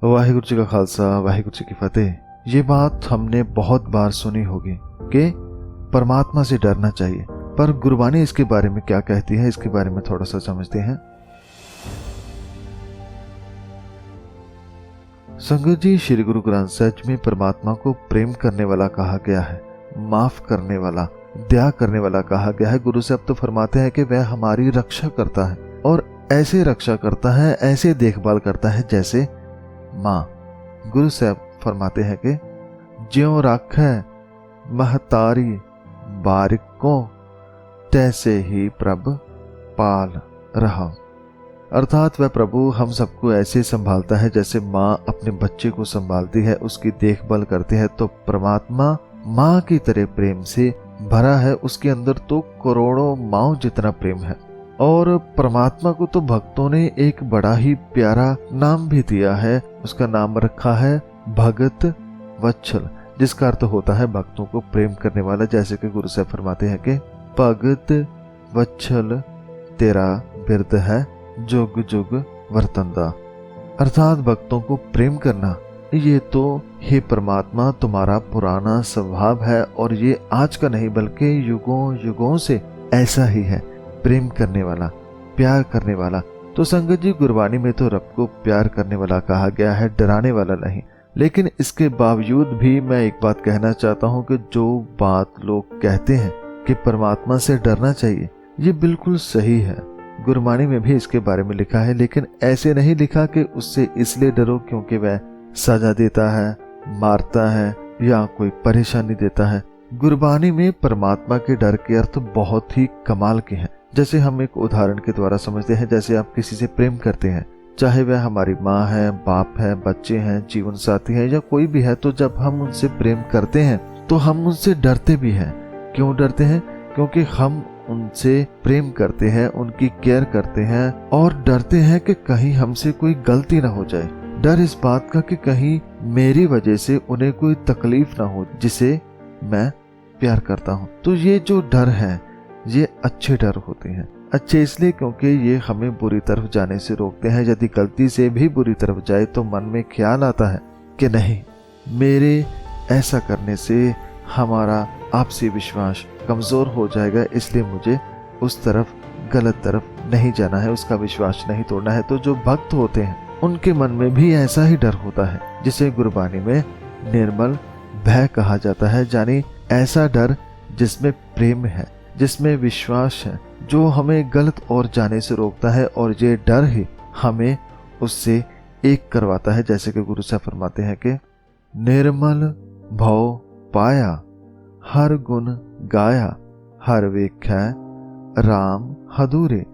वाहिगुरु जी का खालसा, वाहिगुरु जी की फतेह। ये बात हमने बहुत बार सुनी होगी कि परमात्मा से डरना चाहिए, पर गुरबानी इसके बारे में क्या कहती है, इसके बारे में थोड़ा सा समझते हैं। संगत जी, श्री गुरु ग्रंथ साहिब में परमात्मा को प्रेम करने वाला कहा गया है, माफ करने वाला, दया करने वाला कहा गया है। गुरु साहब तो फरमाते हैं कि वह हमारी रक्षा करता है, और ऐसे रक्षा करता है, ऐसे देखभाल करता है जैसे माँ। गुरु साहब फरमाते हैं कि ज्यों राखै महतारी बारिको, तैसे ही प्रभ पाल रहा। अर्थात वह प्रभु हम सबको ऐसे संभालता है जैसे माँ अपने बच्चे को संभालती है, उसकी देखभाल करती है। तो परमात्मा माँ की तरह प्रेम से भरा है, उसके अंदर तो करोड़ों माँओं जितना प्रेम है। और परमात्मा को तो भक्तों ने एक बड़ा ही प्यारा नाम भी दिया है, उसका नाम रखा है भगत वत्सल, जिसका अर्थ होता है भक्तों को प्रेम करने वाला। जैसे कि गुरु साहब फरमाते हैं कि भगत वत्सल तेरा बिरद है जुग जुग वर्तंदा। अर्थात भक्तों को प्रेम करना ये तो हे परमात्मा तुम्हारा पुराना स्वभाव है, और ये आज का नहीं बल्कि युगों युगों से ऐसा ही है, प्रेम करने वाला, प्यार करने वाला। तो संगत जी, गुरबानी में तो रब को प्यार करने वाला कहा गया है, डराने वाला नहीं। लेकिन इसके बावजूद भी मैं एक बात कहना चाहता हूँ कि जो बात लोग कहते हैं कि परमात्मा से डरना चाहिए, ये बिल्कुल सही है। गुरबानी में भी इसके बारे में लिखा है, लेकिन ऐसे नहीं लिखा कि उससे इसलिए डरो क्योंकि वह सजा देता है, मारता है या कोई परेशानी देता है। गुरबानी में परमात्मा के डर के अर्थ बहुत ही कमाल के हैं। जैसे हम एक उदाहरण के द्वारा समझते हैं, जैसे आप किसी से प्रेम करते हैं, चाहे वह हमारी माँ है, बाप है, बच्चे हैं, जीवन साथी है या कोई भी है, तो जब हम उनसे प्रेम करते हैं तो हम उनसे डरते भी हैं। क्यों डरते हैं? क्योंकि हम उनसे प्रेम करते हैं, उनकी केयर करते हैं, और डरते हैं कि कहीं हमसे कोई गलती ना हो जाए। डर इस बात का कि कहीं मेरी वजह से उन्हें कोई तकलीफ ना हो जिसे मैं प्यार करता हूँ। तो ये जो डर है ये अच्छे डर होते हैं। अच्छे इसलिए क्योंकि ये हमें बुरी तरफ जाने से रोकते हैं। यदि गलती से भी बुरी तरफ जाए तो मन में ख्याल आता है कि नहीं, मेरे ऐसा करने से हमारा आपसी विश्वास कमजोर हो जाएगा, इसलिए मुझे उस तरफ, गलत तरफ नहीं जाना है, उसका विश्वास नहीं तोड़ना है। तो जो भक्त होते हैं उनके मन में भी ऐसा ही डर होता है, जिसे गुरबानी में निर्मल भय कहा जाता है। यानी ऐसा डर जिसमें प्रेम है, जिसमें विश्वास है, जो हमें गलत और जाने से रोकता है, और ये डर ही हमें उससे एक करवाता है। जैसे कि गुरु साहब फरमाते हैं कि निर्मल भव पाया, हर गुण गाया, हर वेख्या राम हदूरे।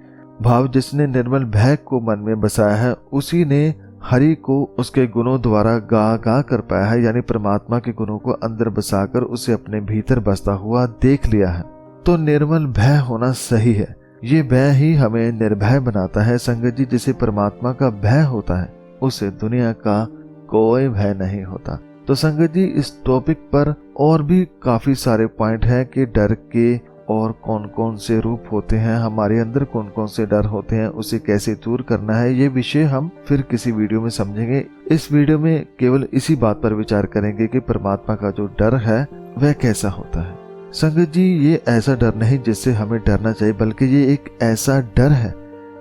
भाव जिसने निर्मल भय को मन में बसाया है, उसी ने हरि को उसके गुणों द्वारा गा गा कर पाया है। यानी परमात्मा के गुणों को अंदर बसाकर उसे अपने भीतर बसता हुआ देख लिया है। तो निर्मल भय होना सही है। ये भय ही हमें निर्भय बनाता है। संगत जी, जिसे परमात्मा का भय होता है उसे दुनिया का कोई भय नहीं होता। तो संगत जी, इस टॉपिक पर और भी काफी सारे पॉइंट हैं कि डर के और कौन कौन से रूप होते हैं, हमारे अंदर कौन कौन से डर होते हैं, उसे कैसे दूर करना है। ये विषय हम फिर किसी वीडियो में समझेंगे। इस वीडियो में केवल इसी बात पर विचार करेंगे कि परमात्मा का जो डर है वह कैसा होता है। संगत जी, ये ऐसा डर नहीं जिससे हमें डरना चाहिए, बल्कि ये एक ऐसा डर है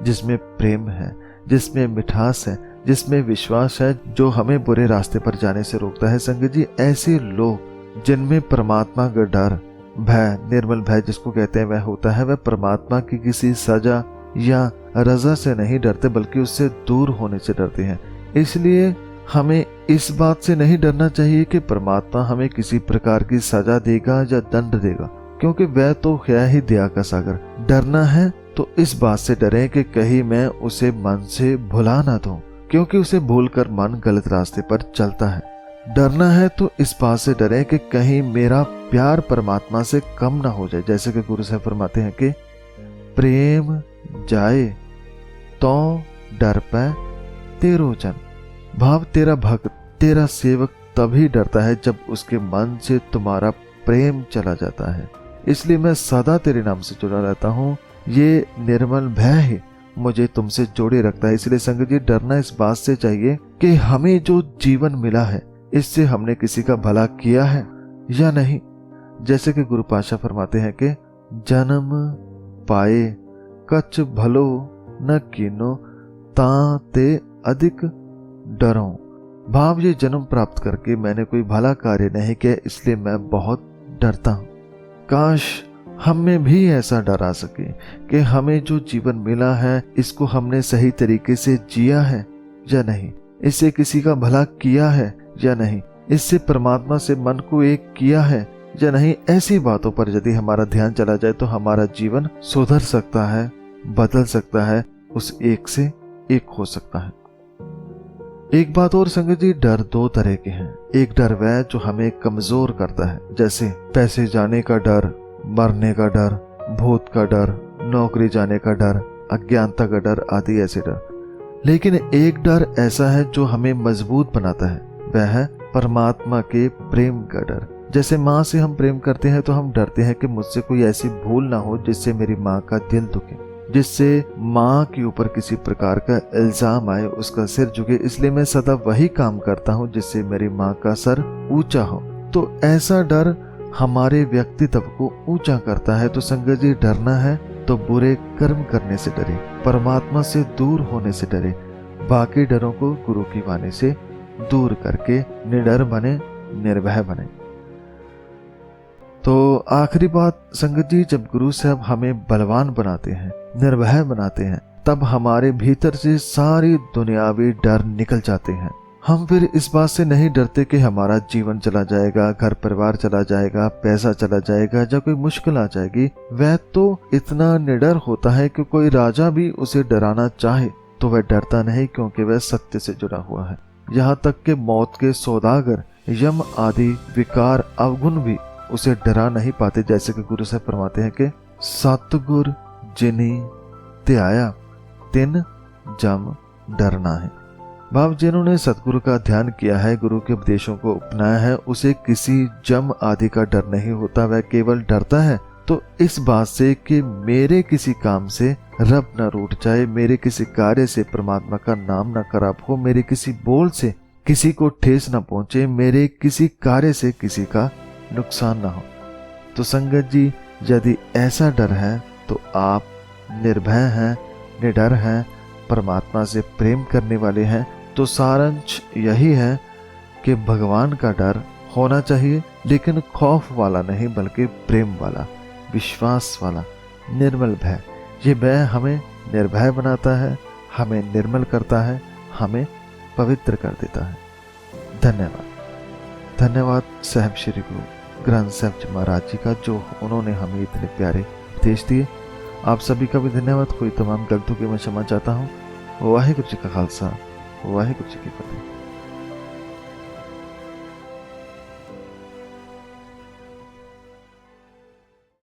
जिसमें प्रेम है, जिसमें मिठास है, जिसमें विश्वास है, जो हमें बुरे रास्ते पर जाने से रोकता है। संगत जी, ऐसे लोग जिनमें परमात्मा का डर, भय, निर्मल भय जिसको कहते हैं वह होता है, वह परमात्मा की किसी सजा या रजा से नहीं डरते, बल्कि उससे दूर होने से डरते हैं। इसलिए हमें इस बात से नहीं डरना चाहिए कि परमात्मा हमें किसी प्रकार की सजा देगा या दंड देगा, क्योंकि वह तो है ही दया का सागर। डरना है तो इस बात से डरें कि कहीं मैं उसे मन से भुला ना दूं, क्योंकि उसे भूलकर मन गलत रास्ते पर चलता है। डरना है तो इस बात से डरें कि कहीं मेरा प्यार परमात्मा से कम ना हो जाए। जैसे कि गुरु साहब फरमाते हैं कि प्रेम जाए तो डर पे तेरो जन। भाव तेरा भक्त, तेरा सेवक तभी डरता है जब उसके मन से तुम्हारा प्रेम चला जाता है। इसलिए मैं सदा तेरे नाम से जुड़ा रहता हूँ। ये निर्मल भय ही मुझे तुमसे जोड़े रखता है। इसलिए संगत जी, डरना इस बात से चाहिए कि हमें जो जीवन मिला है इससे हमने किसी का भला किया है या नहीं। जैसे कि गुरु पातशाह फरमाते हैं कि जन्म पाए कछ भलो न कीनो ताते अधिक डरो। भाव, ये जन्म प्राप्त करके मैंने कोई भला कार्य नहीं किया, इसलिए मैं बहुत डरता हूं। काश हमें भी ऐसा डर आ सके कि हमें जो जीवन मिला है इसको हमने सही तरीके से जिया है या नहीं, इससे किसी का भला किया है या नहीं, इससे परमात्मा से मन को एक किया है या नहीं। ऐसी बातों पर यदि हमारा ध्यान चला जाए तो हमारा जीवन सुधर सकता है, बदल सकता है, उस एक से एक हो सकता है। एक बात और संगत जी, डर दो तरह के हैं। एक डर वह जो हमें कमजोर करता है, जैसे पैसे जाने का डर, मरने का डर, भूत का डर, नौकरी जाने का डर, अज्ञानता का डर आदि ऐसे डर। लेकिन एक डर ऐसा है जो हमें मजबूत बनाता है, वह है परमात्मा के प्रेम का डर। जैसे माँ से हम प्रेम करते हैं तो हम डरते हैं कि मुझसे कोई ऐसी भूल ना हो जिससे मेरी माँ का दिल दुखे, जिससे माँ के ऊपर किसी प्रकार का इल्जाम आए, उसका सिर झुके। इसलिए मैं सदा वही काम करता हूँ जिससे मेरी माँ का सर ऊंचा हो। तो ऐसा डर हमारे व्यक्तित्व को ऊंचा करता है। तो संगत जी, डरना है तो बुरे कर्म करने से डरे, परमात्मा से दूर होने से डरे, बाकी डरों को गुरु की वाणी से दूर करके निडर बने, निर्भय बने। तो आखिरी बात संगत जी, जब गुरु साहब हमें बलवान बनाते हैं, निर्भय बनाते हैं, तब हमारे भीतर से सारी दुनियावी डर निकल जाते हैं। हम फिर इस बात से नहीं डरते कि हमारा जीवन चला जाएगा, घर परिवार चला जाएगा, पैसा चला जाएगा या कोई मुश्किल आ जाएगी। वह तो इतना निडर होता है कि कोई राजा भी उसे डराना चाहे तो वह डरता नहीं, क्योंकि वह सत्य से जुड़ा हुआ है। यहाँ तक कि मौत के सौदागर, यम आदि विकार अवगुण भी उसे डरा नहीं पाते। जैसे कि गुरु साहब फरमाते हैं कि सतगुर जिनी त्याया तिन जम डरना है। भाव, जिन्होंने सतगुरु का ध्यान किया है, गुरु के उपदेशों को अपनाया है, उसे किसी जम आदि का डर नहीं होता। वह केवल डरता है तो इस बात से कि मेरे किसी काम से रब न रूठ जाए, मेरे किसी कार्य से परमात्मा का नाम न खराब हो, मेरे किसी बोल से किसी को ठेस न पहुंचे, मेरे किसी कार्य से किसी का नुकसान ना हो। तो संगत जी, यदि ऐसा डर है तो आप निर्भय हैं, निडर हैं, परमात्मा से प्रेम करने वाले हैं। तो सारांश यही है कि भगवान का डर होना चाहिए, लेकिन खौफ वाला नहीं, बल्कि प्रेम वाला, विश्वास वाला, निर्मल भय। ये भय हमें निर्भय बनाता है, हमें निर्मल करता है, हमें पवित्र कर देता है। धन्यवाद। धन्यवाद साहब श्री गुरु ग्रंथ साहब जी महाराज जी का, जो उन्होंने हमें इतने प्यारे उपदेश दिए। आप सभी का भी धन्यवाद। कोई तमाम गलतियों की मैं क्षमा चाहता हूँ। वाहिगुरु जी का खालसा, वाहिगुरु जी की फतेह।